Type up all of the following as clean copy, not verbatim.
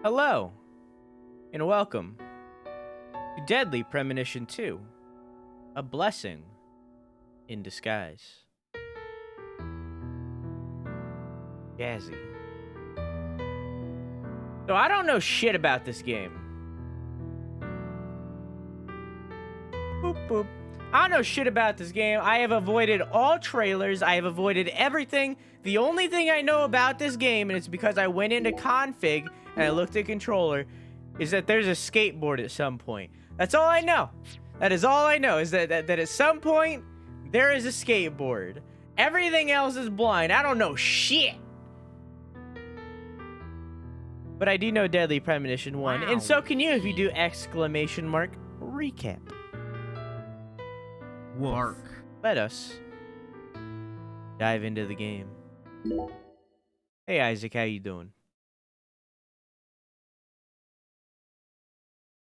Hello, and welcome to Deadly Premonition 2, a blessing in disguise. Jazzy. So I don't know shit about this game. Boop, boop. I don't know shit about this game. I have avoided all trailers. I have avoided everything. The only thing I know about this game, and it's because I went into config and I looked at controller, is that there's a skateboard at some point. That's all I know. That is all I know, is that at some point, there is a skateboard. Everything else is blind. I don't know shit. But I do know Deadly Premonition 1, and so can you if you do exclamation mark recap. Mark. Let us dive into the game. Hey Isaac, how you doing?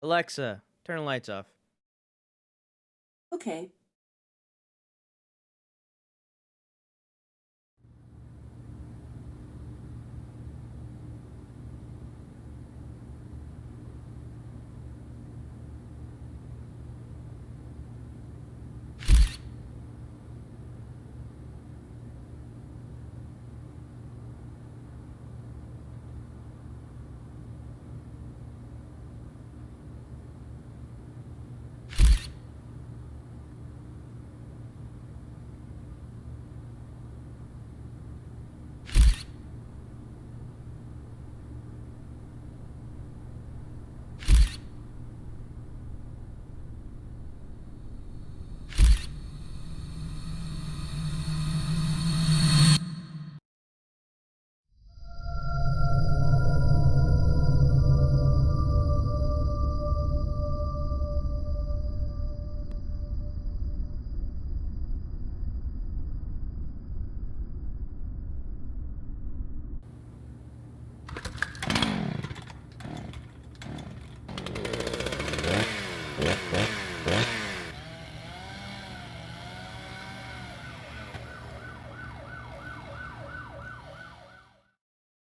Alexa, turn the lights off. Okay.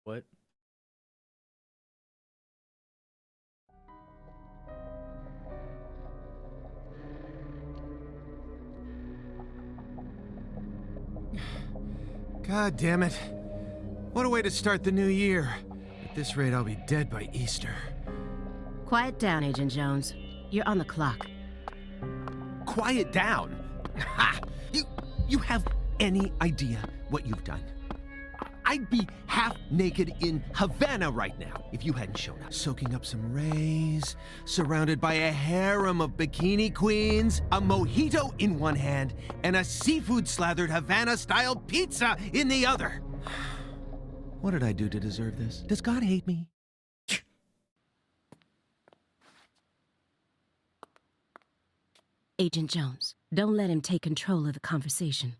What? God damn it. What a way to start the new year. At this rate, I'll be dead by Easter. Quiet down, Agent Jones. You're on the clock. Quiet down? Ha! You have any idea what you've done? I'd be half naked in Havana right now if you hadn't shown up. Soaking up some rays, surrounded by a harem of bikini queens, a mojito in one hand, and a seafood-slathered Havana-style pizza in the other. What did I do to deserve this? Does God hate me? Agent Jones, don't let him take control of the conversation.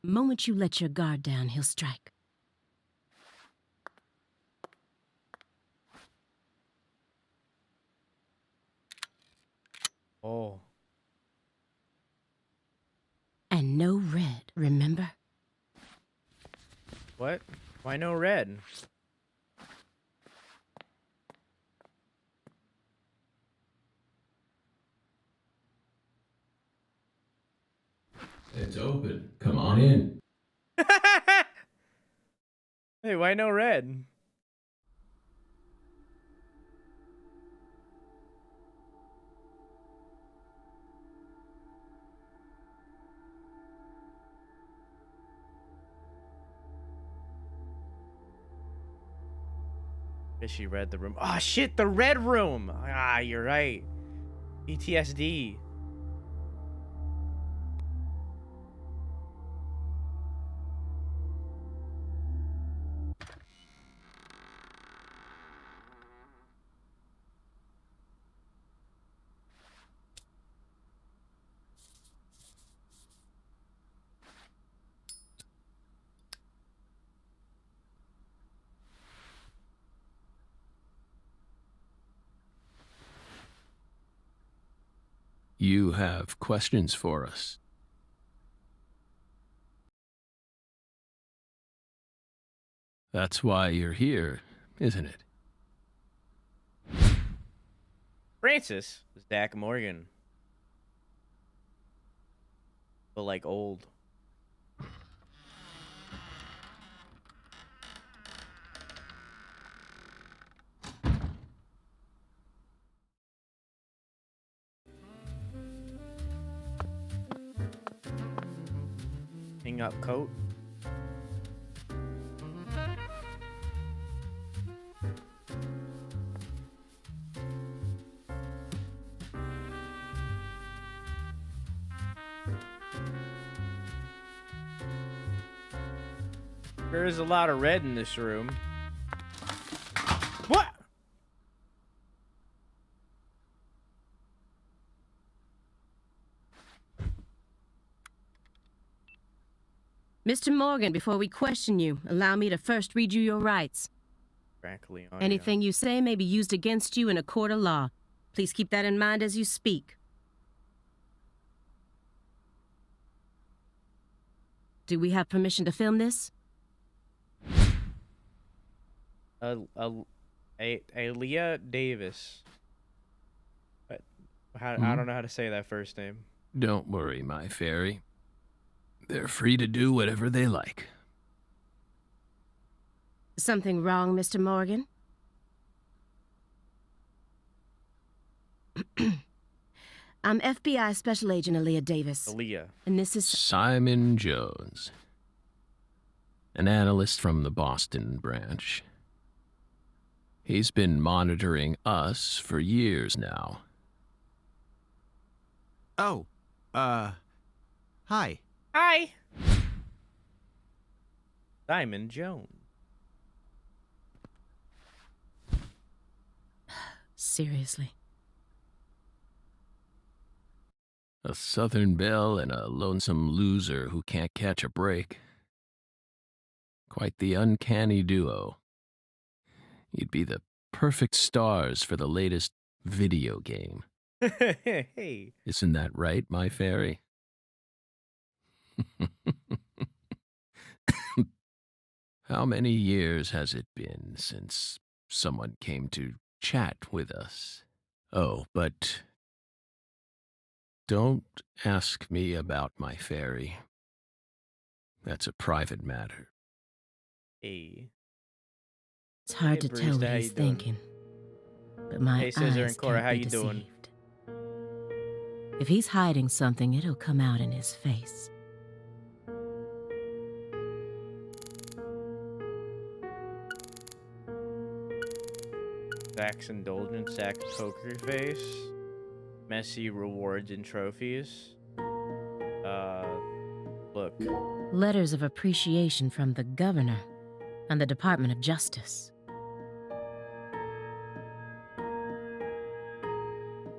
Moment you let your guard down, he'll strike. Oh. And no red, remember? What? Why no red? It's open. Come on in. Hey, why no red? Guess she read the room. Ah, shit, the red room. Ah, you're right. PTSD. You have questions for us. That's why you're here, isn't it? Francis. Zach Morgan. But like old. Hang up coat. There is a lot of red in this room. What? Mr. Morgan, before we question you, allow me to first read you your rights. Frankly, Anything you say may be used against you in a court of law. Please keep that in mind as you speak. Do we have permission to film this? Aaliyah Davis. I don't know how to say that first name. Don't worry, my fairy. They're free to do whatever they like. Something wrong, Mr. Morgan? I'm FBI Special Agent Aaliyah Davis. Aaliyah. And this is... Simon Jones. An analyst from the Boston branch. He's been monitoring us for years now. Oh, hi. Hi. Simon Jones. Seriously. A Southern belle and a lonesome loser who can't catch a break. Quite the uncanny duo. You'd be the perfect stars for the latest video game. Hey. Isn't that right, my fairy? How many years has it been since someone came to chat with us? Oh, but don't ask me about my fairy. That's a private matter. Hey. It's hard Hey, to tell Barista, what how he's you doing? thinking. But my Hey, Scissor and eyes Cora, can't how be you doing? deceived. If he's hiding something, it'll come out in his face. Zach's indulgence, Zach's poker face. Messy rewards and trophies. Look. Letters of appreciation from the governor and the Department of Justice.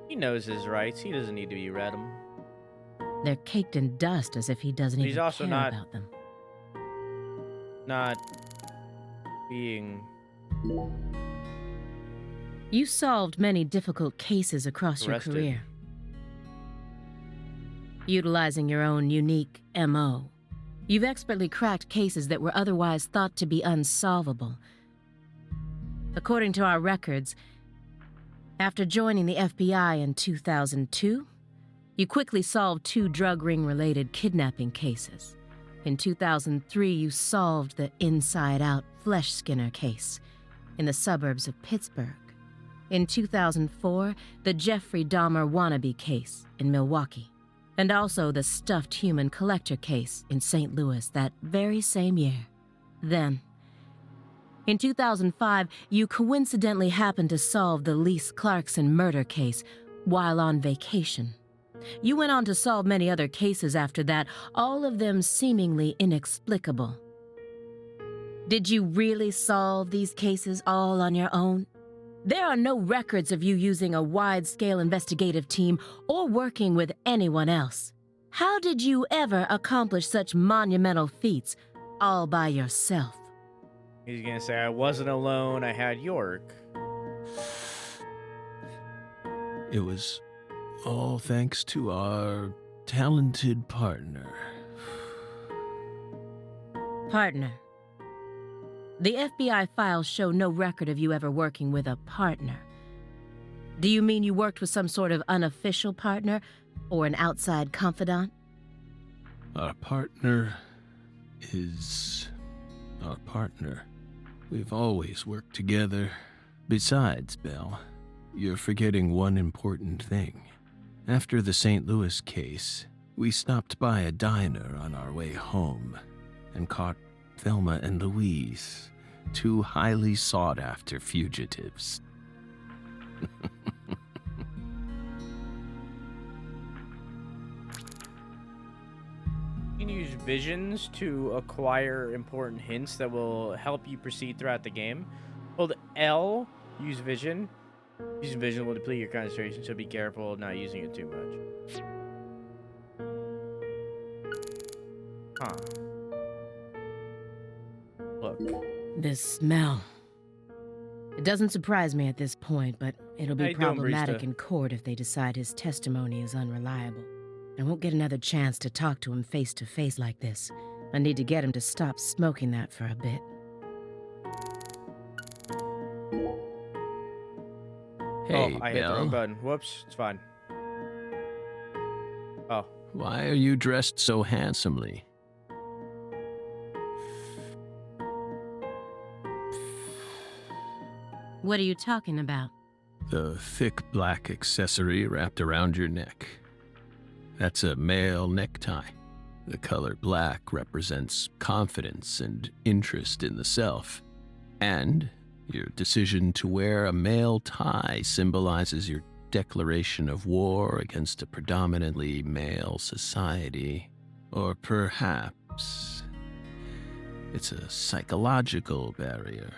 He knows his rights. He doesn't need to be read them. They're caked in dust as if he doesn't He's even also care not- about them. Not being... You solved many difficult cases across Arrested. your career. Utilizing your own unique M.O., you've expertly cracked cases that were otherwise thought to be unsolvable. According to our records, after joining the FBI in 2002, you quickly solved 2 drug ring-related kidnapping cases. In 2003, you solved the Inside Out Flesh Skinner case in the suburbs of Pittsburgh. In 2004, the Jeffrey Dahmer wannabe case in Milwaukee, and also the stuffed human collector case in St. Louis that very same year. Then, in 2005, you coincidentally happened to solve the Lise Clarkson murder case while on vacation. You went on to solve many other cases after that, all of them seemingly inexplicable. Did you really solve these cases all on your own? There are no records of you using a wide-scale investigative team or working with anyone else. How did you ever accomplish such monumental feats all by yourself? He's gonna say, I wasn't alone. I had York. It was all thanks to our talented partner. Partner. The FBI files show no record of you ever working with a partner. Do you mean you worked with some sort of unofficial partner or an outside confidant? Our partner is our partner. We've always worked together. Besides, Belle, you're forgetting one important thing. After the St. Louis case, we stopped by a diner on our way home and caught Thelma and Louise, two highly sought-after fugitives. You can use visions to acquire important hints that will help you proceed throughout the game. Hold L, use vision. Using vision will deplete your concentration, so be careful of not using it too much. Huh. Look. This smell. It doesn't surprise me at this point, but it'll How be you doing, problematic barista? in court if they decide his testimony is unreliable. I won't get another chance to talk to him face to face like this. I need to get him to stop smoking that for a bit. Hey, Oh, I hit the wrong Belle, button. Whoops, it's fine. Oh. why are you dressed so handsomely? What are you talking about? The thick black accessory wrapped around your neck. That's a male necktie. The color black represents confidence and interest in the self. And your decision to wear a male tie symbolizes your declaration of war against a predominantly male society. Or perhaps it's a psychological barrier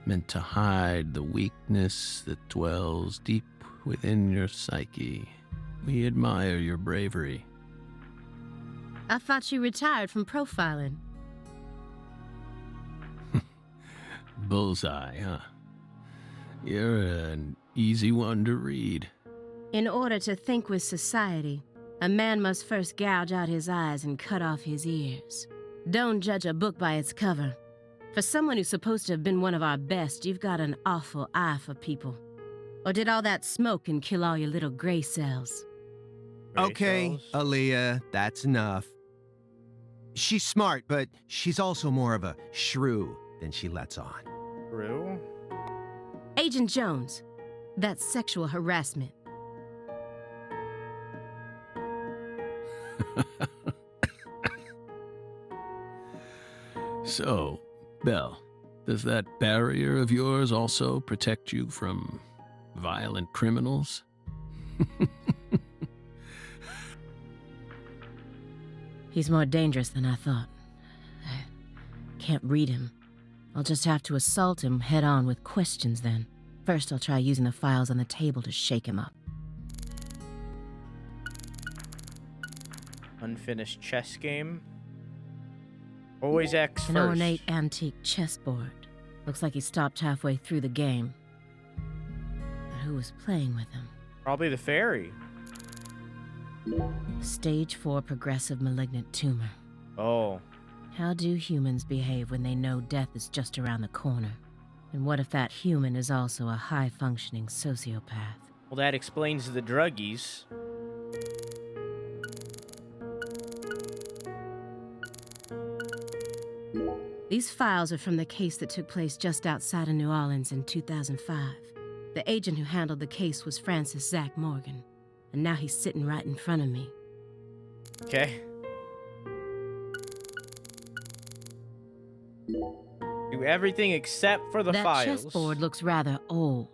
meant to hide the weakness that dwells deep within your psyche. We admire your bravery. I thought you retired from profiling. Bullseye, huh? You're an easy one to read. In order to think with society, a man must first gouge out his eyes and cut off his ears. Don't judge a book by its cover. For someone who's supposed to have been one of our best, you've got an awful eye for people. Or did all that smoke and kill all your little gray cells? Okay, Cells. Aaliyah, that's enough. She's smart, but she's also more of a shrew than she lets on. True. Agent Jones, that's sexual harassment. So, Belle, does that barrier of yours also protect you from violent criminals? He's more dangerous than I thought. I can't read him. I'll just have to assault him head-on with questions then. First, I'll try using the files on the table to shake him up. Unfinished chess game. Always X An first. ornate antique chessboard. Looks like he stopped halfway through the game. But who was playing with him? Probably the fairy. Stage 4 progressive malignant tumor. Oh. How do humans behave when they know death is just around the corner? And what if that human is also a high-functioning sociopath? Well, that explains the druggies. These files are from the case that took place just outside of New Orleans in 2005. The agent who handled the case was Francis Zach Morgan, and now he's sitting right in front of me. Okay. Do everything except for the That files. chessboard looks rather old.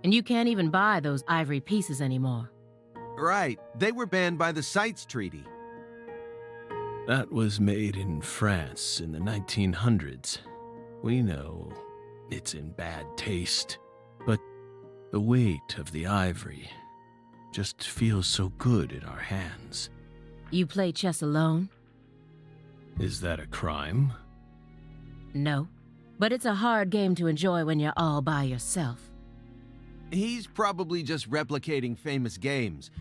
And you can't even buy those ivory pieces anymore. Right, they were banned by the CITES Treaty. That was made in France in the 1900s. We know it's in bad taste, but the weight of the ivory just feels so good in our hands. You play chess alone? Is that a crime? No. But it's a hard game to enjoy when you're all by yourself. He's probably just replicating famous games.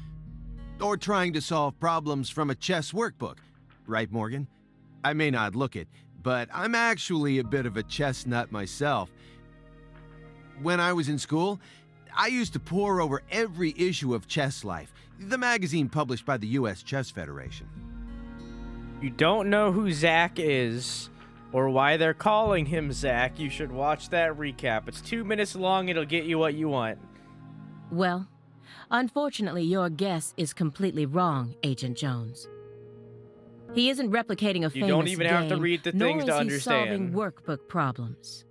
Or trying to solve problems from a chess workbook. Right, Morgan? I may not look it, but I'm actually a bit of a chess nut myself. When I was in school, I used to pore over every issue of Chess Life, the magazine published by the U.S. Chess Federation. You don't know who Zach is or why they're calling him Zach, you should watch that recap. It's 2 minutes long. It'll get you what you want. Well, unfortunately, your guess is completely wrong, Agent Jones. He isn't replicating a famous You don't even have to game, read the nor things is to he understand. solving workbook problems.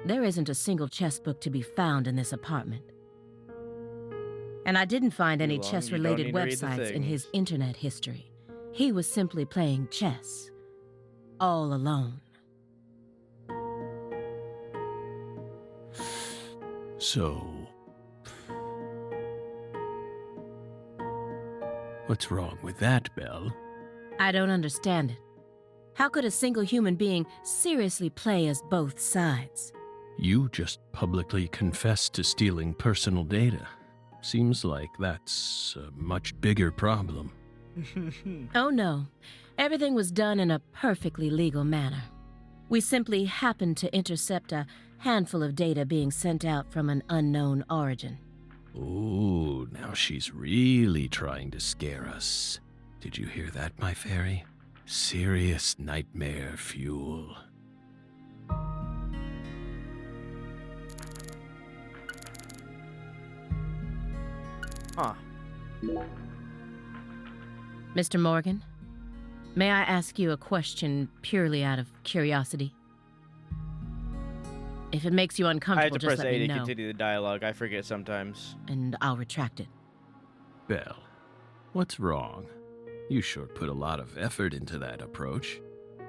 There isn't a single chess book to be found in this apartment. And I didn't find any You don't chess-related need to read the websites in his things. internet history. He was simply playing chess. All alone. So, what's wrong with that, Belle? I don't understand it. How could a single human being seriously play as both sides? You just publicly confessed to stealing personal data. Seems like that's a much bigger problem. Oh no. Everything was done in a perfectly legal manner. We simply happened to intercept a handful of data being sent out from an unknown origin. Ooh, now she's really trying to scare us. Did you hear that, my fairy? Serious nightmare fuel. Huh. Mr. Morgan, may I ask you a question purely out of curiosity? If it makes you I have uncomfortable, to just press let A me to know, continue the dialogue. I forget sometimes. and I'll retract it. Belle, what's wrong? You sure put a lot of effort into that approach.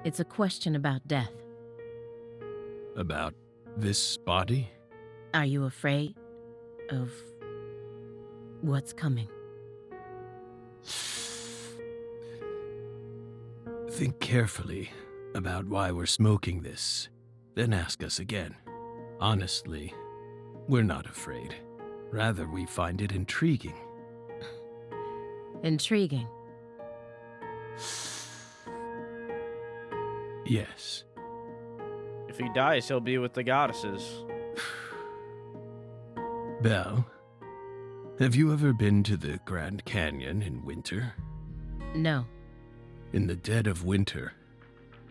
It's a question about death. About this body? Are you afraid of what's coming? Think carefully about why we're smoking this, then ask us again. Honestly, we're not afraid. Rather, we find it intriguing. Intriguing. Yes. If he dies, he'll be with the goddesses. Belle, have you ever been to the Grand Canyon in winter? No. In the dead of winter,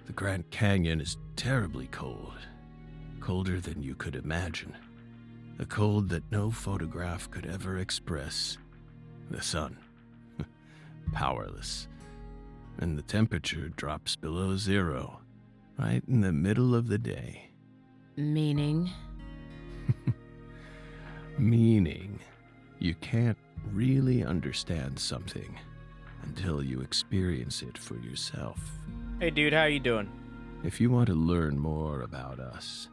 the Grand Canyon is terribly cold. Colder than you could imagine. A cold that no photograph could ever express. The sun. Powerless. And the temperature drops below zero, right in the middle of the day. Meaning? Meaning, you can't really understand something until you experience it for yourself. Hey, dude, how you doing? If you want to learn more about us,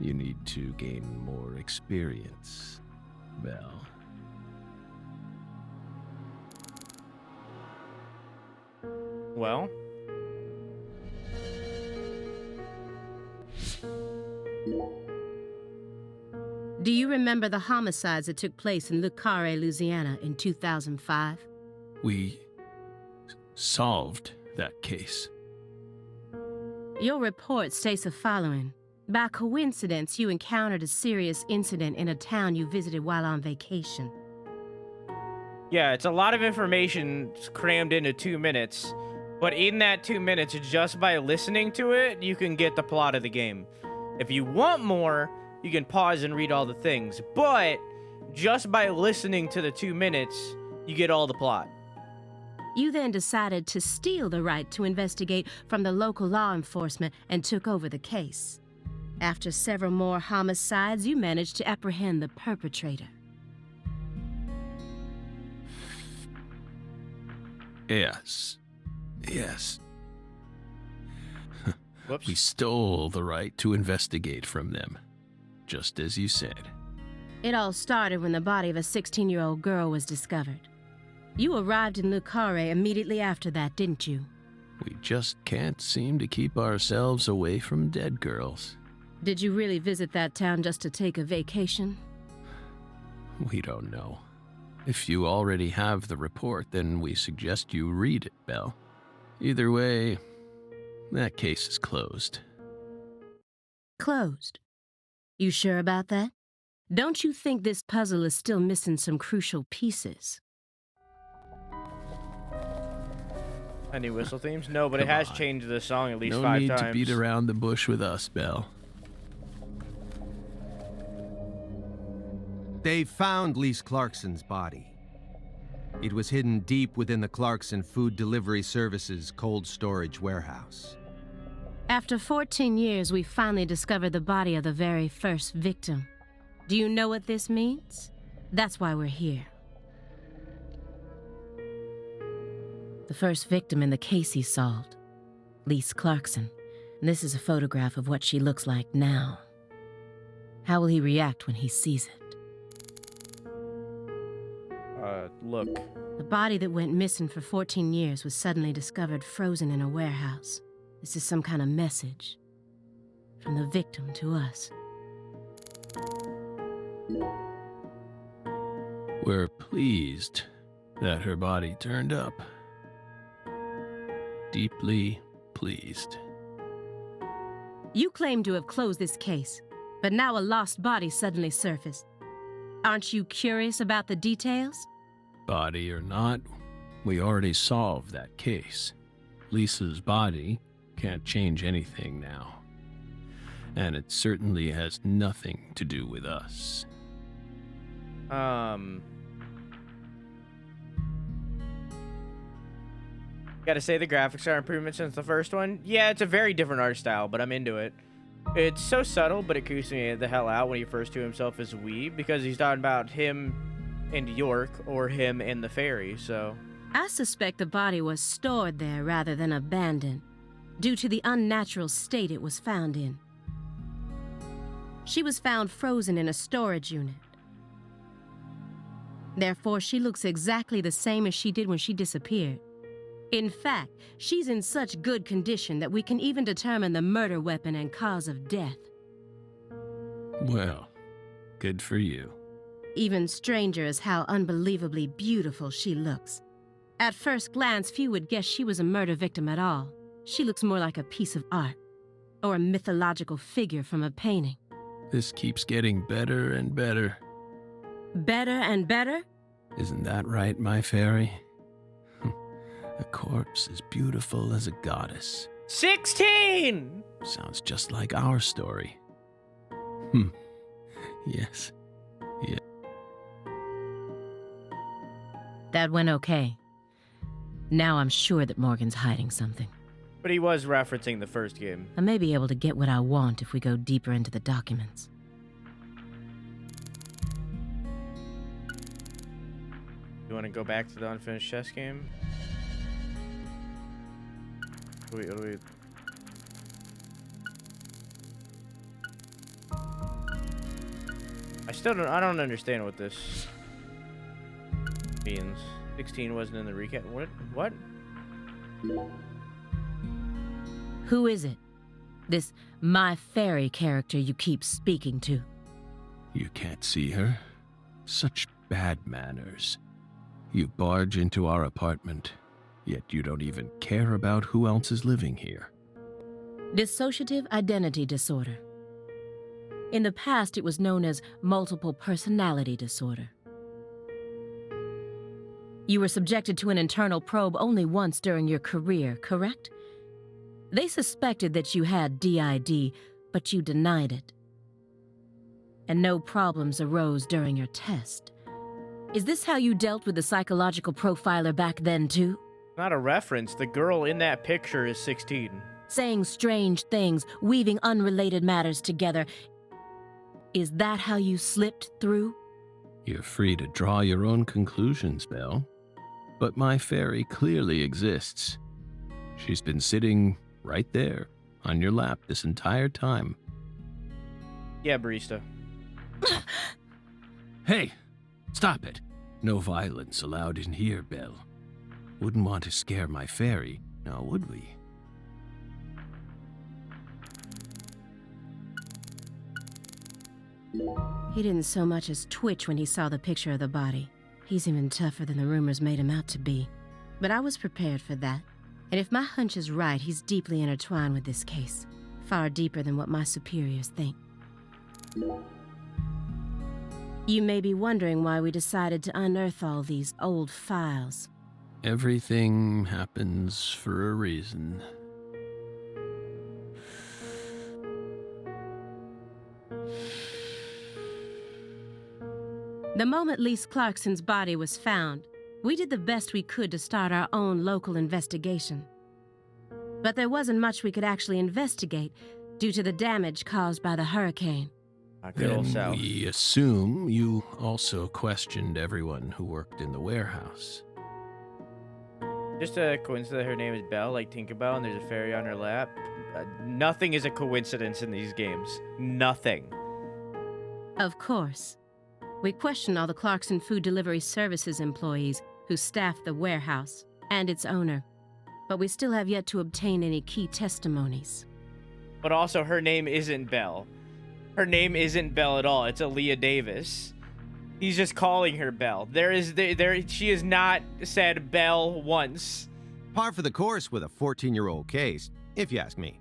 you need to gain more experience, Belle. Well, Do you remember the homicides that took place in Le Carré, Louisiana in 2005? We solved that case. Your report states the following. By coincidence, you encountered a serious incident in a town you visited while on vacation. yeah, it's a lot of information crammed into 2 minutes. But in that 2 minutes, just by listening to it, you can get the plot of the game. If you want more, you can pause and read all the things. But just by listening to the 2 minutes, you get all the plot. You then decided to steal the right to investigate from the local law enforcement and took over the case. After several more homicides, you managed to apprehend the perpetrator. Yes. Yes. Whoops. We stole the right to investigate from them, just as you said. It all started when the body of a 16-year-old girl was discovered. You arrived in Le Carré immediately after that, didn't you? We just can't seem to keep ourselves away from dead girls. Did you really visit that town just to take a vacation? We don't know. If you already have the report, then we suggest you read it, Belle. Either way, that case is closed. Closed. You sure about that? Don't you think this puzzle is still missing some crucial pieces? Any whistle themes? No, but it Come has on. changed the song at least No 5 need times. to beat around the bush with us, Belle. They found Lise Clarkson's body. It was hidden deep within the Clarkson Food Delivery Services cold storage warehouse. After 14 years, we finally discovered the body of the very first victim. Do you know what this means? That's why we're here. The first victim in the case he solved, Lise Clarkson. And this is a photograph of what she looks like now. How will he react when he sees it? Look. The body that went missing for 14 years was suddenly discovered frozen in a warehouse. This is some kind of message from the victim to us. We're pleased that her body turned up. Deeply pleased. You claim to have closed this case, but now a lost body suddenly surfaced. Aren't you curious about the details? Body or not, we already solved that case. Lisa's body can't change anything now. And it certainly has nothing to do with us. Gotta say the graphics are improvement since the first one. Yeah, it's a very different art style, but I'm into it. It's so subtle, but it creeps me the hell out when he refers to himself as we, because he's talking about him and York, or him and the ferry, so... I suspect the body was stored there rather than abandoned, due to the unnatural state it was found in. She was found frozen in a storage unit. Therefore, she looks exactly the same as she did when she disappeared. In fact, she's in such good condition that we can even determine the murder weapon and cause of death. Well, good for you. Even stranger is how unbelievably beautiful she looks. At first glance, few would guess she was a murder victim at all. She looks more like a piece of art, or a mythological figure from a painting. This keeps getting better and better. Better and better? Isn't that right, my fairy? A corpse as beautiful as a goddess. 16! Sounds just like our story. Yes. Yeah. That went okay. Now I'm sure that Morgan's hiding something. But he was referencing the first game. I may be able to get what I want if we go deeper into the documents. You want to go back to the unfinished chess game? Wait. I don't understand what this means. 16 wasn't in the recap. What? Who is it? This my fairy character you keep speaking to? You can't see her? Such bad manners. You barge into our apartment, yet you don't even care about who else is living here. Dissociative identity disorder. In the past, it was known as multiple personality disorder. You were subjected to an internal probe only once during your career, correct? They suspected that you had DID, but you denied it. And no problems arose during your test. Is this how you dealt with the psychological profiler back then, too? Not a reference. The girl in that picture is 16. Saying strange things, weaving unrelated matters together. Is that how you slipped through? You're free to draw your own conclusions, Belle. But my fairy clearly exists. She's been sitting right there, on your lap this entire time. Yeah, barista. Hey! Stop it! No violence allowed in here, Belle. Wouldn't want to scare my fairy, now would we? He didn't so much as twitch when he saw the picture of the body. He's even tougher than the rumors made him out to be. But I was prepared for that. And if my hunch is right, he's deeply intertwined with this case. Far deeper than what my superiors think. You may be wondering why we decided to unearth all these old files. Everything happens for a reason. The moment Lise Clarkson's body was found, we did the best we could to start our own local investigation. But there wasn't much we could actually investigate due to the damage caused by the hurricane. Good old Then South. we assume you also questioned everyone who worked in the warehouse. Just a coincidence her name is Belle, like Tinkerbell, and there's a fairy on her lap. Nothing is a coincidence in these games. Nothing. Of course. We questioned all the Clarkson Food Delivery Services employees who staffed the warehouse and its owner, but we still have yet to obtain any key testimonies. But also, her name isn't Belle. Her name isn't Belle at all. It's Aaliyah Davis. He's just calling her Belle. She has not said Belle once. Par for the course with a 14-year-old case, if you ask me.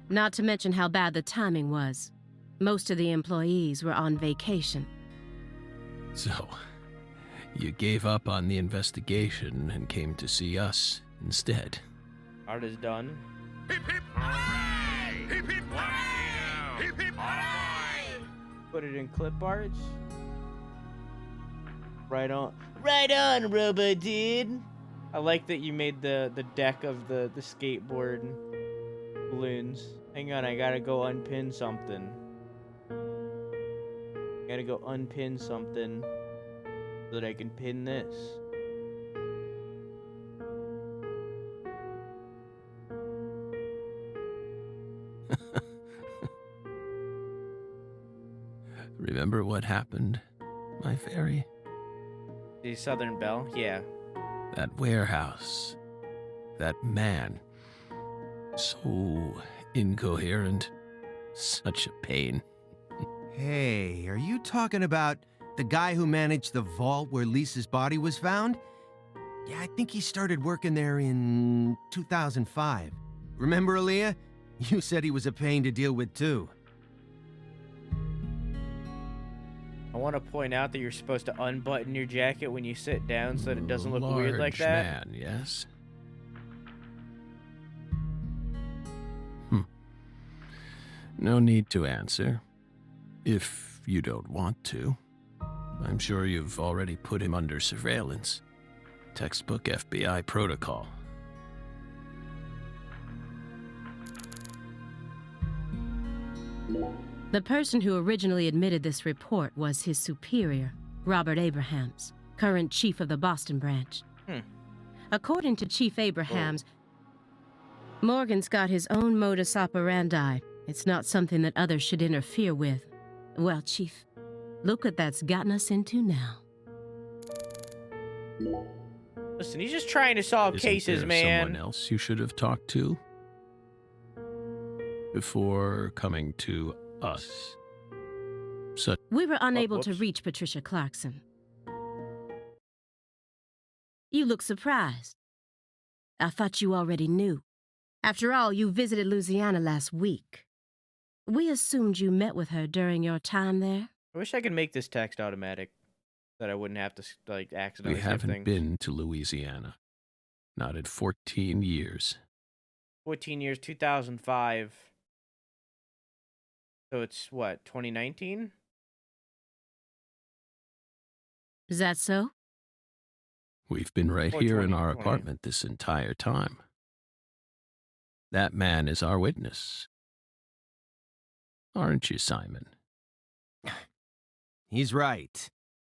Not to mention how bad the timing was. Most of the employees were on vacation. So, you gave up on the investigation and came to see us instead. Art is done. Hip hip hooray! Hip hip hooray! Hip hip hooray! Put it in clip arts. Right on. Right on, Robo Dude. I like that you made the deck of the skateboard balloons. Hang on, I gotta go unpin something. Gotta go unpin something so that I can pin this. Remember what happened, my fairy? The Southern Belle? Yeah. That warehouse. That man. So incoherent. Such a pain. Hey, are you talking about the guy who managed the vault where Lisa's body was found? Yeah, I think he started working there in 2005. Remember, Aaliyah? You said he was a pain to deal with, too. I want to point out that you're supposed to unbutton your jacket when you sit down so that it doesn't look weird like Large that. man, yes? No need to answer. If you don't want to. I'm sure you've already put him under surveillance. Textbook FBI protocol. The person who originally admitted this report was his superior, Robert Abrahams, current chief of the Boston branch. According to Chief Abrahams, Morgan's got his own modus operandi. It's not something that others should interfere with. Well, Chief, look what that's gotten us into now. Listen, he's just trying to solve Isn't cases, there man. someone else you should have talked to before coming to us? We were unable to whoops. reach Patricia Clarkson. You look surprised. I thought you already knew. After all, you visited Louisiana last week. We assumed you met with her during your time there. I wish I could make this text automatic, that I wouldn't have to like accidentally We skip haven't things. been to Louisiana. Not in 14 years. 14 years, 2005. So it's what, 2019? Is that so? We've been right Or here in our 2020. apartment this entire time. That man is our witness. Aren't you, Simon? He's right.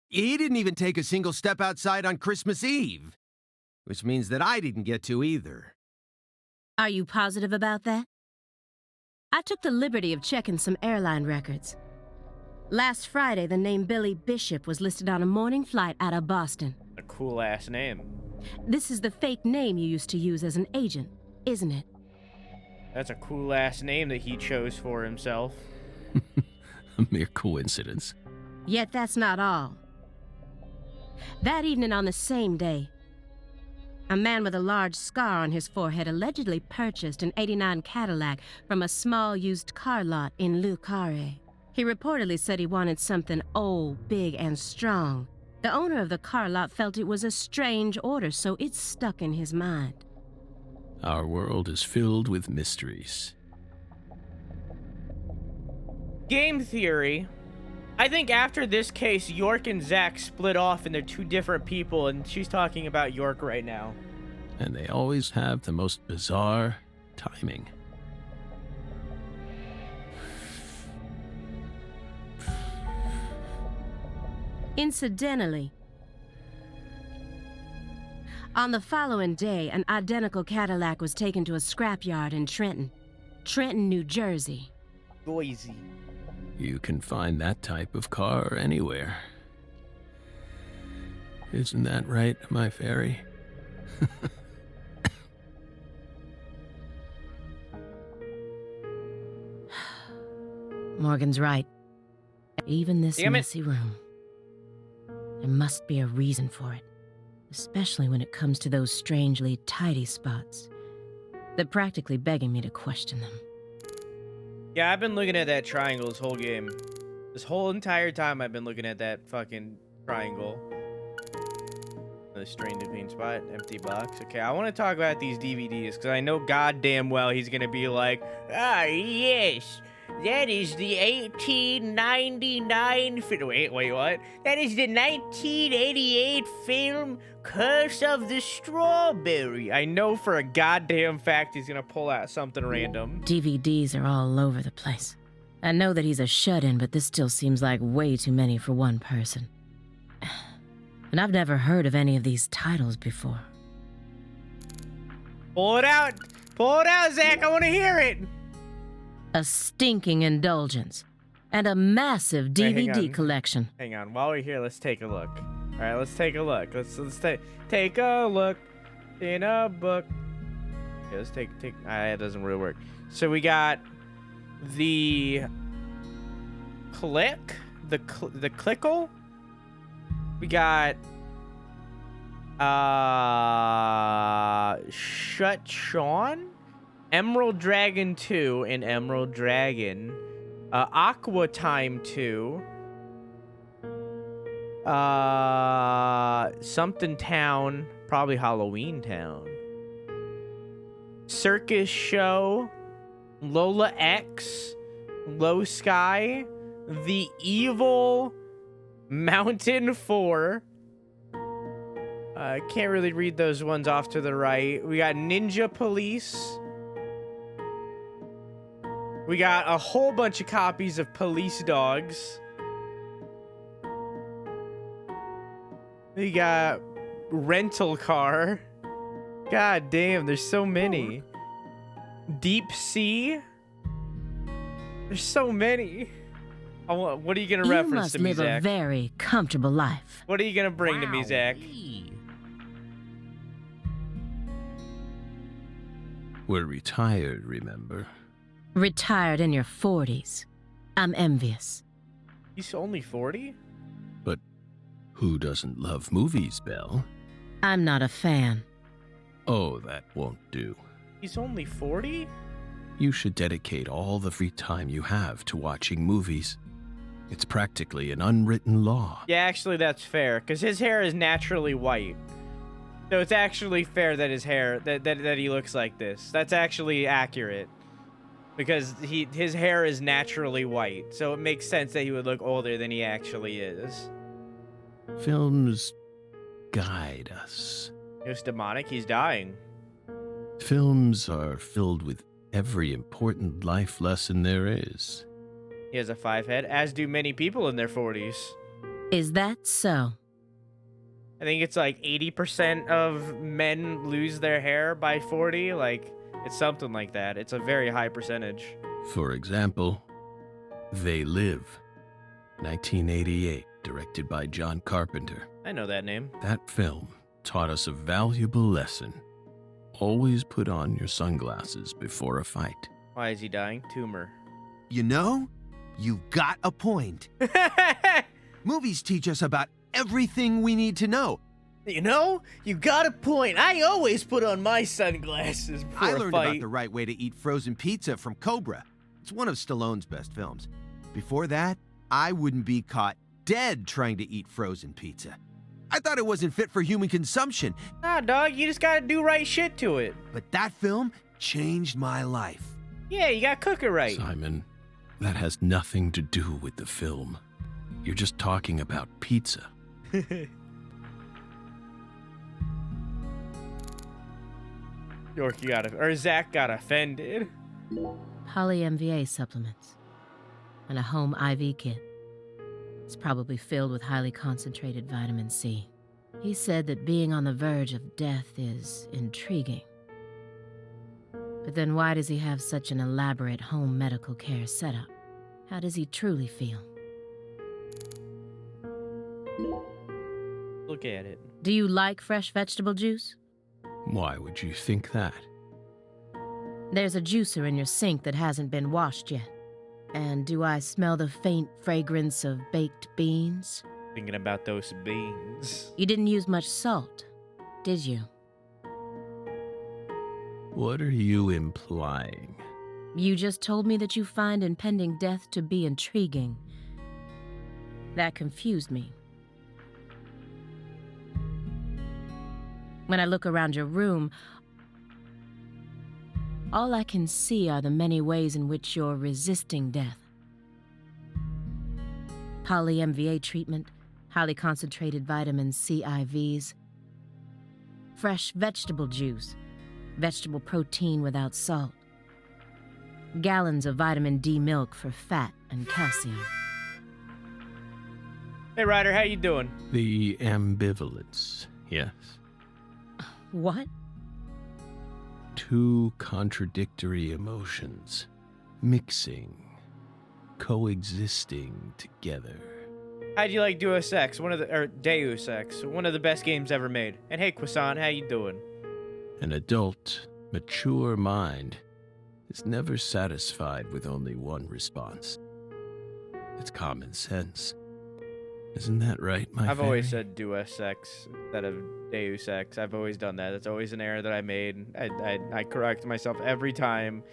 He didn't even take a single step outside on Christmas Eve. Which means that I didn't get to either. Are you positive about that? I took the liberty of checking some airline records. Last Friday, the name Billy Bishop was listed on a morning flight out of Boston. A cool ass name. This is the fake name you used to use as an agent, isn't it? That's a cool ass name that he chose for himself. A mere coincidence. Yet that's not all. That evening on the same day, a man with a large scar on his forehead allegedly purchased an '89 Cadillac from a small used car lot in Carré. He reportedly said he wanted something old, big, and strong. The owner of the car lot felt it was a strange order, so it stuck in his mind. Our world is filled with mysteries. Game theory. I think after this case, York and Zach split off and they're two different people, and she's talking about York right now. And they always have the most bizarre timing. Incidentally, on the following day, an identical Cadillac was taken to a scrapyard in Trenton, New Jersey. Boise. You can find that type of car anywhere. Isn't that right, my fairy? Morgan's right. Even this Damn it. messy room. There must be a reason for it. Especially when it comes to those strangely tidy spots. They're practically begging me to question them. Yeah, I've been looking at that triangle this whole game. This whole entire time I've been looking at that fucking triangle. The strange between spot, empty box. Okay, I want to talk about these DVDs because I know goddamn well he's gonna be like, ah, yes, that is the 1899 film. Wait, what? That is the 1988 film Curse of the Strawberry. I know for a goddamn fact he's gonna pull out something random. DVDs are all over the place. I know that he's a shut-in, but this still seems like way too many for one person. And I've never heard of any of these titles before. Pull it out! Pull it out, Zach! I want to hear it! A stinking indulgence. And a massive Wait, hang DVD on. collection. Hang on, while we're here, let's take a look. All right, let's take a look. Let's take a look in a book. Okay, let's take. It doesn't really work. So we got the click, the clickle. We got Shut Sean, Emerald Dragon 2, and Emerald Dragon, Aqua Time 2, something Town, probably Halloween Town, Circus Show, Lola X, Low Sky, The Evil Mountain 4. I can't really read those ones off to the right. We got Ninja Police. We got a whole bunch of copies of Police Dogs. We got Rental Car. God damn, there's so many. Deep Sea. There's so many. What are you gonna reference to me, You must live a Zach? very comfortable life. What are you gonna bring to me, Zach? We're retired, remember? Retired in your 40s. I'm envious. He's only 40? But who doesn't love movies, Belle? I'm not a fan. Oh, that won't do. He's only 40? You should dedicate all the free time you have to watching movies. It's practically an unwritten law. Yeah, actually, that's fair, because his hair is naturally white. So it's actually fair that his hair, that he looks like this. That's actually accurate. Because his hair is naturally white, so it makes sense that he would look older than he actually is. Films guide us. He was demonic, he's dying. Films are filled with every important life lesson there is. He has a 5 head, as do many people in their 40s. Is that so? I think it's like 80% of men lose their hair by 40. Like, it's something like that. It's a very high percentage. For example, They Live, 1988, directed by John Carpenter. I know that name. That film taught us a valuable lesson. Always put on your sunglasses before a fight. Why is he dying? Tumor. You know, you've got a point. Movies teach us about everything we need to know. You know, you got a point. I always put on my sunglasses before I a learned fight. about the right way to eat frozen pizza from Cobra. It's one of Stallone's best films. Before that, I wouldn't be caught dead trying to eat frozen pizza. I thought it wasn't fit for human consumption, Nah, dog, you just gotta do right shit to it. but that film changed my life. Yeah, you gotta cook it right. Simon, that has nothing to do with the film. You're just talking about pizza. Zach got offended. Poly MVA supplements and a home IV kit. It's probably filled with highly concentrated vitamin C. He said that being on the verge of death is intriguing. But then why does he have such an elaborate home medical care setup? How does he truly feel? Look at it. Do you like fresh vegetable juice? Why would you think that? There's a juicer in your sink that hasn't been washed yet. And do I smell the faint fragrance of baked beans? Thinking about those beans. You didn't use much salt, did you? What are you implying? You just told me that you find impending death to be intriguing. That confused me. When I look around your room, all I can see are the many ways in which you're resisting death. Poly-MVA treatment, highly concentrated vitamin C IVs, fresh vegetable juice, vegetable protein without salt, gallons of vitamin D milk for fat and calcium. Hey, Ryder, how you doing? The ambivalence, yes. What? Two contradictory emotions, mixing, coexisting together. How'd you like Deus Ex? Deus Ex, one of the best games ever made. And hey, Croissant, how you doing? An adult, mature mind is never satisfied with only one response. It's common sense. Isn't that right, my I've always fairy? said Deus Ex instead of Deus Ex. I've always done that. That's always an error that I made. I correct myself every time,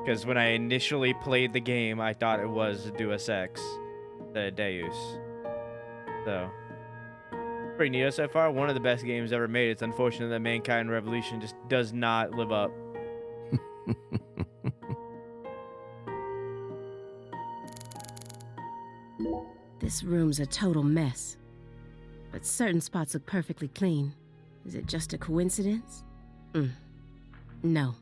because when I initially played the game, I thought it was Deus Ex, the Deus. So, pretty neat so far. One of the best games ever made. It's unfortunate that Mankind Revolution just does not live up. This room's a total mess. But certain spots look perfectly clean. Is it just a coincidence? No.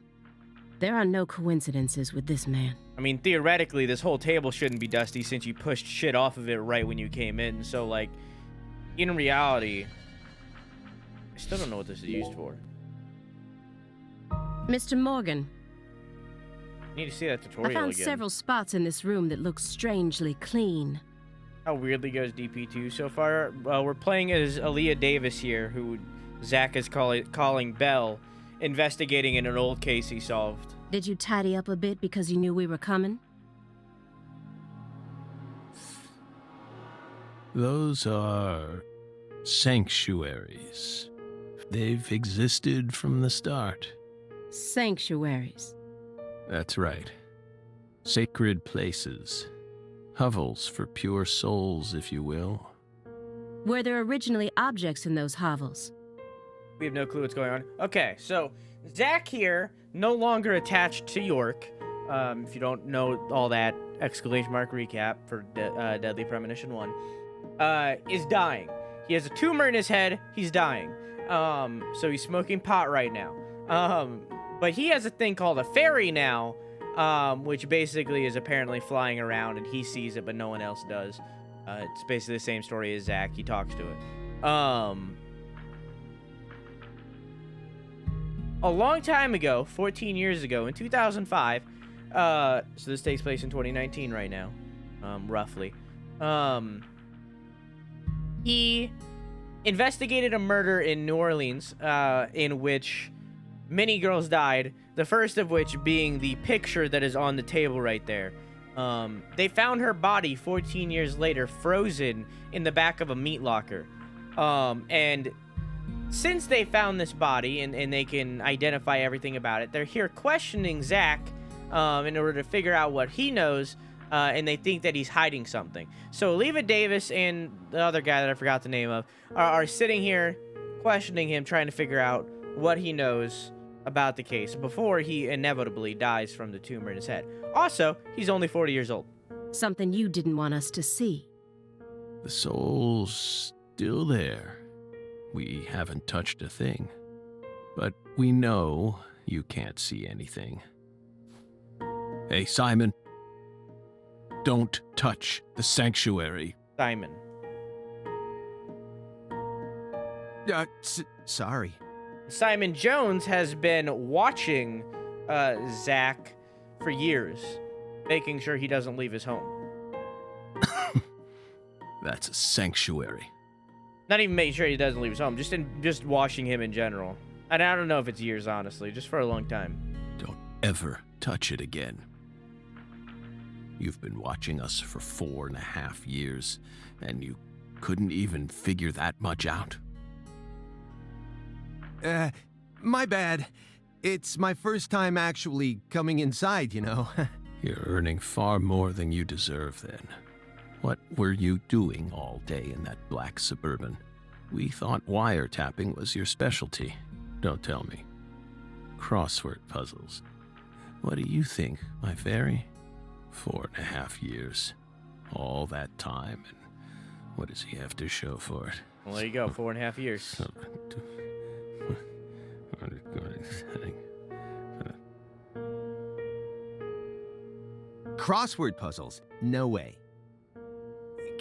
There are no coincidences with this man. I mean, theoretically, this whole table shouldn't be dusty since you pushed shit off of it right when you came in. So, like, in reality, I still don't know what this is used for. Mr. Morgan, I need to see that I tutorial found again. several spots in this room that look strangely clean. How weirdly goes DP2 so far? Well, we're playing as Aaliyah Davis here, who Zach is calling Belle, investigating in an old case he solved. Did you tidy up a bit because you knew we were coming? Those are sanctuaries. They've existed from the start. Sanctuaries. That's right. Sacred places. Hovels for pure souls, if you will. Were there originally objects in those hovels? We have no clue what's going on. Okay, so Zach here, no longer attached to York. If you don't know all that, exclamation mark recap for Deadly Premonition 1, is dying. He has a tumor in his head. He's dying. So he's smoking pot right now. But he has a thing called a fairy now, which basically is apparently flying around, and he sees it, but no one else does. It's basically the same story as Zach. He talks to it. A long time ago, 14 years ago, in 2005, so this takes place in 2019 right now, roughly, he investigated a murder in New Orleans, in which many girls died, the first of which being the picture that is on the table right there. They found her body 14 years later, frozen in the back of a meat locker. And since they found this body and they can identify everything about it, they're here questioning Zach in order to figure out what he knows and they think that he's hiding something. So Leva Davis and the other guy that I forgot the name of are sitting here questioning him, trying to figure out what he knows about the case before he inevitably dies from the tumor in his head. Also, he's only 40 years old. Something you didn't want us to see. The soul's still there. We haven't touched a thing. But we know you can't see anything. Hey, Simon. Don't touch the sanctuary. Simon. Sorry. Simon Jones has been watching Zach for years, making sure he doesn't leave his home. That's a sanctuary. Not even making sure he doesn't leave his home, just watching him in general. And I don't know if it's years, honestly, just for a long time. Don't ever touch it again. You've been watching us for 4.5 years, and you couldn't even figure that much out? My bad. It's my first time actually coming inside, you know. You're earning far more than you deserve, then. What were you doing all day in that black Suburban? We thought wiretapping was your specialty. Don't tell me. Crossword puzzles. What do you think, my fairy? 4.5 years. All that time, and what does he have to show for it? Well, there you go, 4.5 years. Crossword puzzles? No way.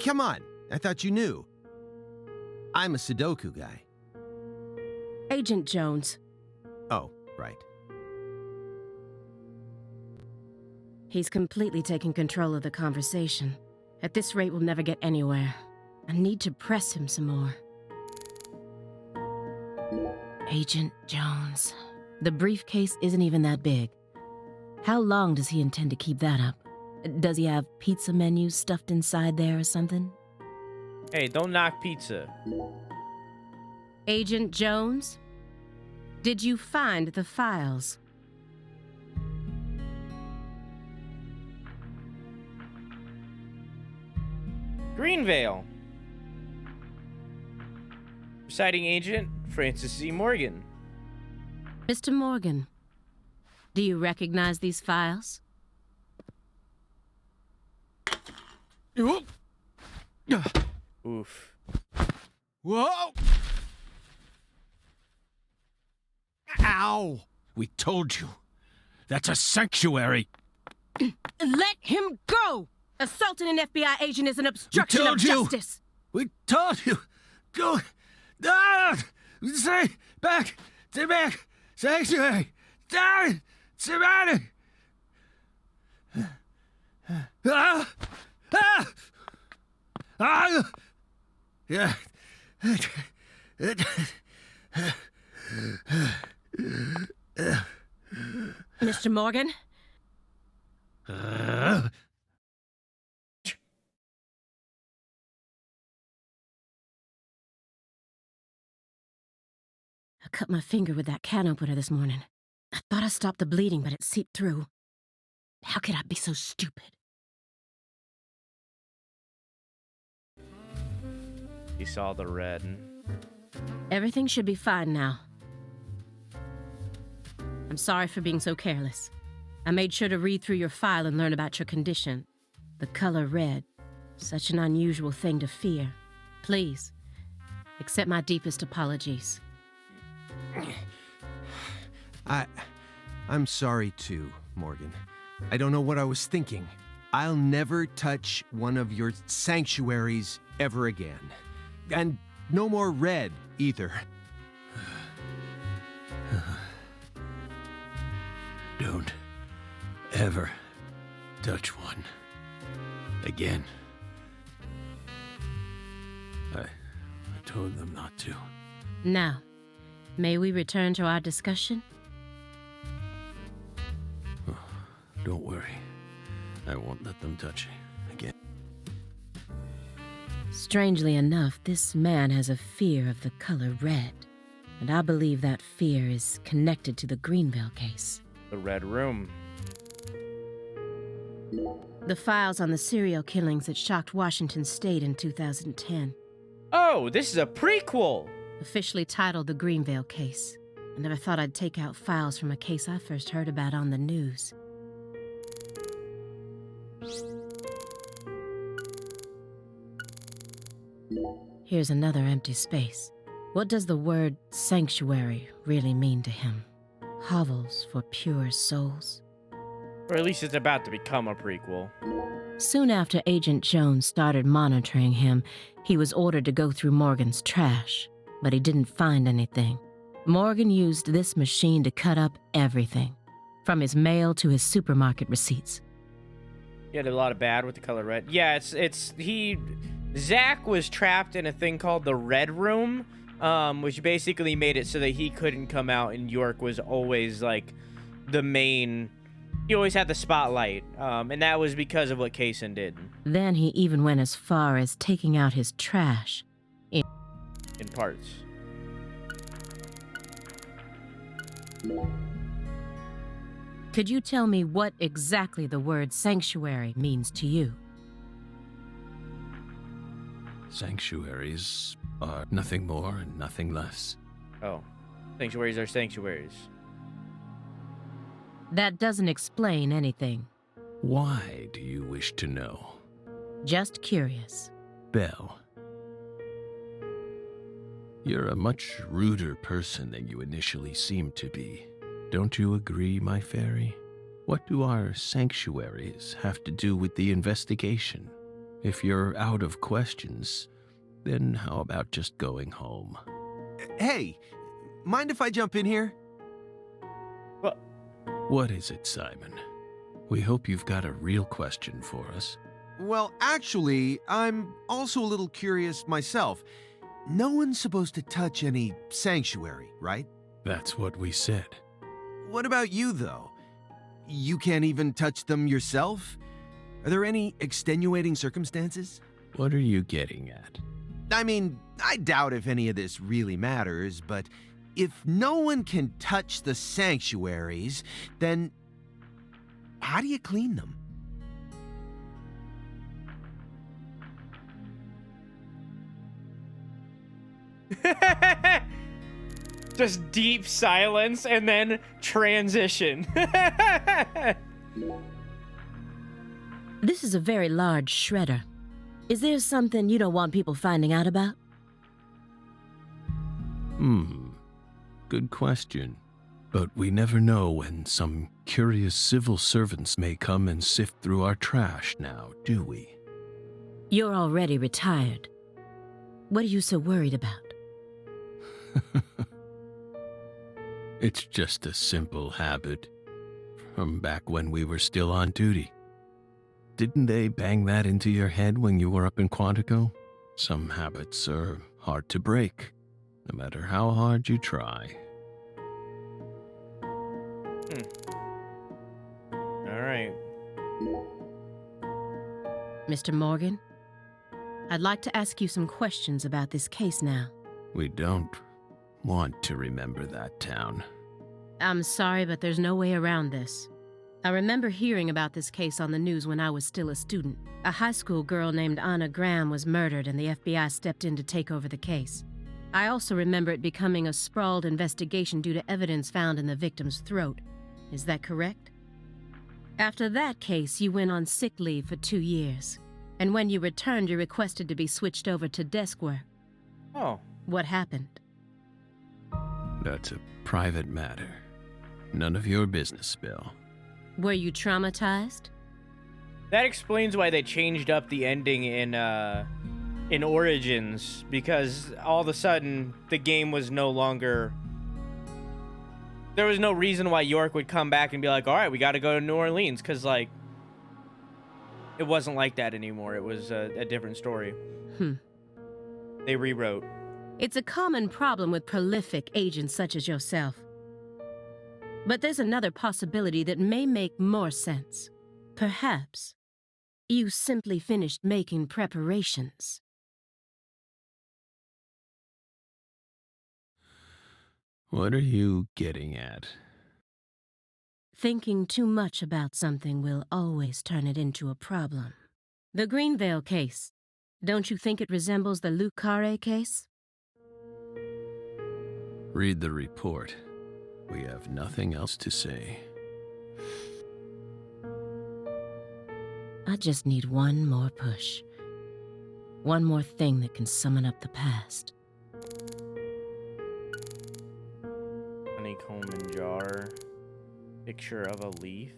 Come on, I thought you knew. I'm a Sudoku guy. Agent Jones. Oh, right. He's completely taken control of the conversation. At this rate, we'll never get anywhere. I need to press him some more. Agent Jones. The briefcase isn't even that big. How long does he intend to keep that up? Does he have pizza menus stuffed inside there or something? Hey, don't knock pizza. Agent Jones? Did you find the files? Greenvale. Presiding Agent Francis C. Morgan. Mr. Morgan, do you recognize these files? Oof. Whoa! Ow! We told you. That's a sanctuary. Let him go! Assaulting an FBI agent is an obstruction of justice. We told you. Go. Ah! Say back. Stay back. Sanctuary. Down. Savannah. Ah! Ah! Ah! Yeah. Mr. Morgan? I cut my finger with that can opener this morning. I thought I stopped the bleeding, but it seeped through. How could I be so stupid? He saw the red. Everything should be fine now. I'm sorry for being so careless. I made sure to read through your file and learn about your condition. The color red. Such an unusual thing to fear. Please, accept my deepest apologies. I'm sorry too, Morgan. I don't know what I was thinking. I'll never touch one of your sanctuaries ever again. And no more red, either. Don't ever touch one again. I told them not to. Now, may we return to our discussion? Don't worry. I won't let them touch you again. Strangely enough, this man has a fear of the color red. And I believe that fear is connected to the Greenvale case. The Red Room. The files on the serial killings that shocked Washington State in 2010. Oh, this is a prequel. Officially titled The Greenvale Case. I never thought I'd take out files from a case I first heard about on the news. Here's another empty space. What does the word sanctuary really mean to him? Hovels for pure souls? Or at least it's about to become a prequel. Soon after Agent Jones started monitoring him, he was ordered to go through Morgan's trash, but he didn't find anything. Morgan used this machine to cut up everything, from his mail to his supermarket receipts. He had a lot of bad with the color red. Yeah, Zach was trapped in a thing called the Red Room, which basically made it so that he couldn't come out, and York was always, like, the main... He always had the spotlight, and that was because of what Kaysen did. Then he even went as far as taking out his trash. In parts. Could you tell me what exactly the word sanctuary means to you? Sanctuaries are nothing more and nothing less. Oh. Sanctuaries are sanctuaries. That doesn't explain anything. Why do you wish to know? Just curious. Belle. You're a much ruder person than you initially seemed to be. Don't you agree, my fairy? What do our sanctuaries have to do with the investigation? If you're out of questions, then how about just going home? Hey, mind if I jump in here? Well, What is it, Simon? We hope you've got a real question for us. Well, actually, I'm also a little curious myself. No one's supposed to touch any sanctuary, right? That's what we said. What about you, though? You can't even touch them yourself? Are there any extenuating circumstances? What are you getting at? I mean, I doubt if any of this really matters, but if no one can touch the sanctuaries, then how do you clean them? just deep silence and then transition. This is a very large shredder. Is there something you don't want people finding out about? Good question. But we never know when some curious civil servants may come and sift through our trash now, do we? You're already retired. What are you so worried about? It's just a simple habit from back when we were still on duty. Didn't they bang that into your head when you were up in Quantico? Some habits are hard to break, no matter how hard you try. All right. Mr. Morgan, I'd like to ask you some questions about this case now. We don't want to remember that town. I'm sorry, but there's no way around this. I remember hearing about this case on the news when I was still a student. A high school girl named Anna Graham was murdered and the FBI stepped in to take over the case. I also remember it becoming a sprawled investigation due to evidence found in the victim's throat. Is that correct? After that case, you went on sick leave for 2 years. And when you returned, you requested to be switched over to desk work. Oh. What happened? That's a private matter. None of your business, Bill. Were you traumatized? That explains why they changed up the ending in Origins, because all of a sudden the game was no longer... There was no reason why York would come back and be like, all right, we got to go to New Orleans, because, like, it wasn't like that anymore. It was a different story. They rewrote. It's a common problem with prolific agents such as yourself. But there's another possibility that may make more sense. Perhaps you simply finished making preparations. What are you getting at? Thinking too much about something will always turn it into a problem. The Greenvale case. Don't you think it resembles the Luke Carré case? Read the report. We have nothing else to say. I just need one more push. One more thing that can summon up the past. Honeycomb and jar. Picture of a leaf.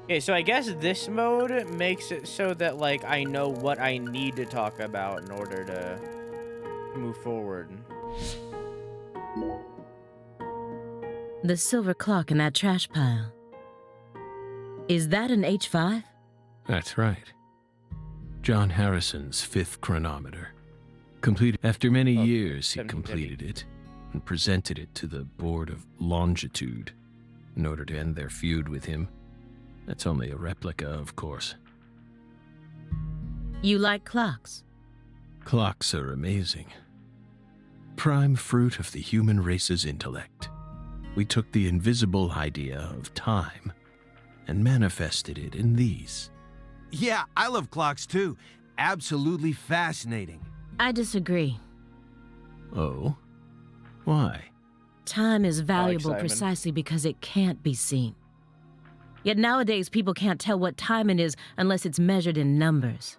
Okay, so I guess this mode makes it so that, like, I know what I need to talk about in order to move forward. The silver clock in that trash pile. Is that an H5? That's right. John Harrison's 5th chronometer. Completed after many years, he 1750. completed it and presented it to the Board of Longitude in order to end their feud with him. That's only a replica, of course. You like clocks? Clocks are amazing. Prime fruit of the human race's intellect. We took the invisible idea of time and manifested it in these. Yeah, I love clocks too. Absolutely fascinating. I disagree. Oh? Why? Time is valuable Simon. precisely because it can't be seen. Yet nowadays, people can't tell what time it is unless it's measured in numbers.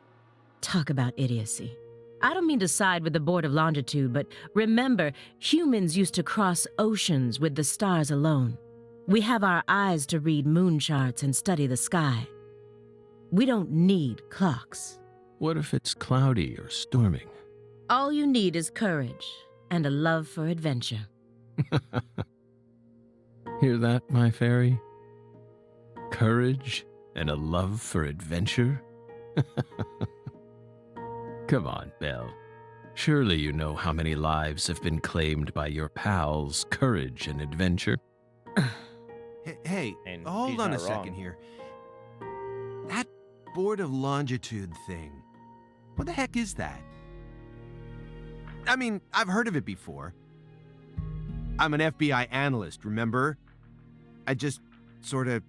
Talk about idiocy. I don't mean to side with the Board of Longitude, but remember, humans used to cross oceans with the stars alone. We have our eyes to read moon charts and study the sky. We don't need clocks. What if it's cloudy or storming? All you need is courage and a love for adventure. Hear that, my fairy? Courage and a love for adventure? Come on, Belle. Surely you know how many lives have been claimed by your pals' courage and adventure. Hey, And hold he's on a not second wrong. here. That Board of Longitude thing. What the heck is that? I mean, I've heard of it before. I'm an FBI analyst, remember? I just sort of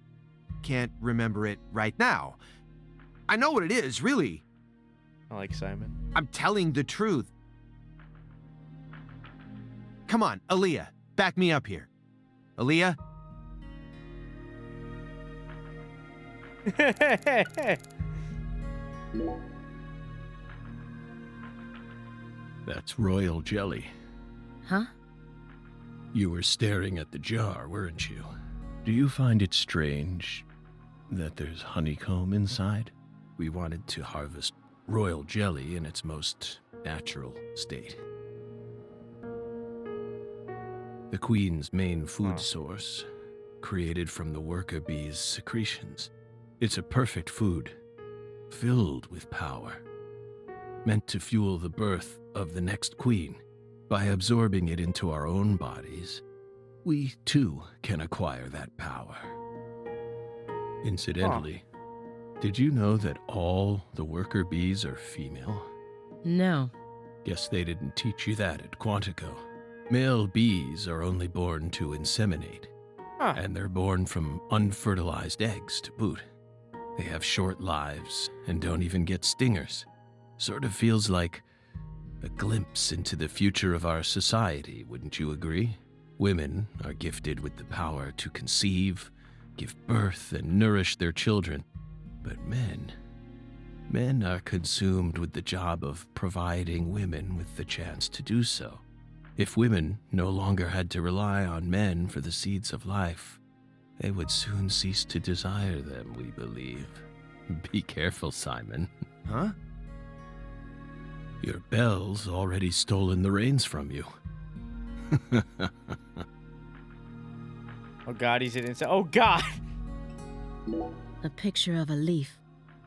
can't remember it right now. I know what it is, really. I like Simon. I'm telling the truth. Come on, Aaliyah, back me up here. Aaliyah? That's royal jelly. Huh? You were staring at the jar, weren't you? Do you find it strange that there's honeycomb inside? We wanted to harvest royal jelly in its most natural state. The queen's main food source, created from the worker bee's secretions. It's a perfect food, filled with power, meant to fuel the birth of the next queen. By absorbing it into our own bodies, we too can acquire that power. Incidentally, did you know that all the worker bees are female? No. Guess they didn't teach you that at Quantico. Male bees are only born to inseminate, and they're born from unfertilized eggs to boot. They have short lives and don't even get stingers. Sort of feels like a glimpse into the future of our society, wouldn't you agree? Women are gifted with the power to conceive, give birth, and nourish their children. But men are consumed with the job of providing women with the chance to do so. If women no longer had to rely on men for the seeds of life, they would soon cease to desire them, we believe. Be careful, Simon. Huh? Your Belle's already stolen the reins from you. Oh god, he's an insane. Oh god! A picture of a leaf.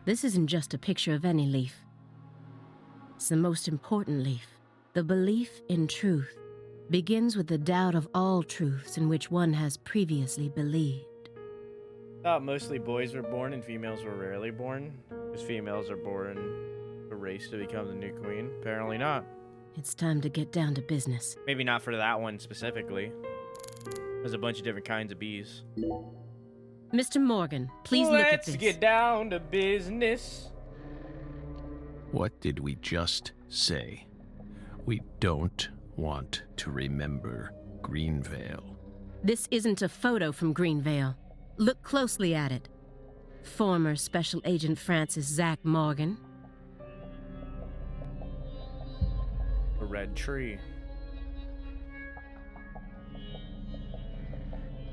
This isn't just a picture of any leaf. It's the most important leaf. The belief in truth begins with the doubt of all truths in which one has previously believed. I thought mostly boys were born and females were rarely born. Because females are born a race to become the new queen. Apparently not. It's time to get down to business. Maybe not for that one specifically. There's a bunch of different kinds of bees. Mr. Morgan, please look at this. Let's get down to business. What did we just say? We don't want to remember Greenvale. This isn't a photo from Greenvale. Look closely at it. Former Special Agent Francis Zach Morgan. A red tree.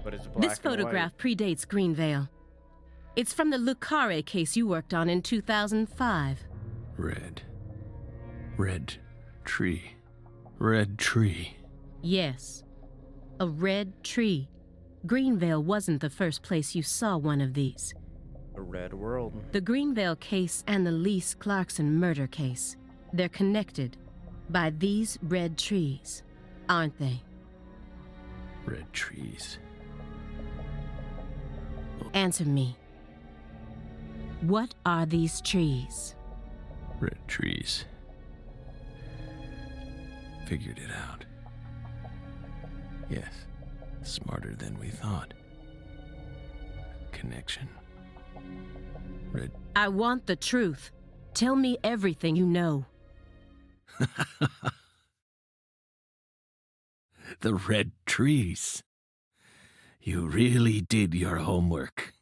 But it's black This photograph predates Greenvale. It's from the Carré case you worked on in 2005. Red. Red tree. Red tree. Yes, a red tree. Greenvale wasn't the first place you saw one of these. A red world. The Greenvale case and the Lise Clarkson murder case, they're connected by these red trees, aren't they? Red trees. Answer me. What are these trees? Red trees. Figured it out. Yes, smarter than we thought. Connection. Red. I want the truth. Tell me everything you know. The red trees. You really did your homework.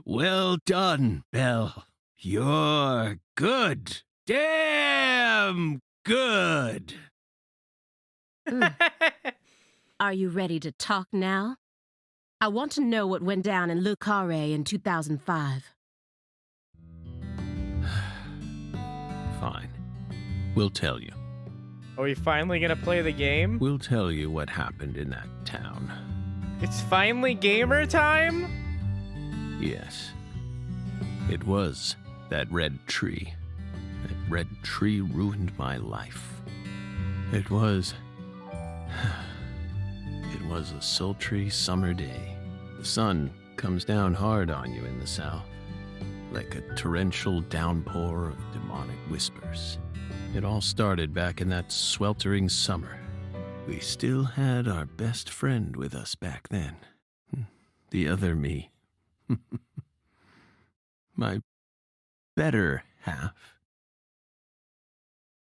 Well done, Belle. You're good. Damn good. Are you ready to talk now? I want to know what went down in Le Carré in 2005. Fine. We'll tell you. Are we finally gonna play the game? We'll tell you what happened in that town. It's finally gamer time? Yes. It was that red tree. That red tree ruined my life. It was a sultry summer day. The sun comes down hard on you in the south, like a torrential downpour of demonic whispers. It all started back in that sweltering summer. We still had our best friend with us back then. The other me. My better half.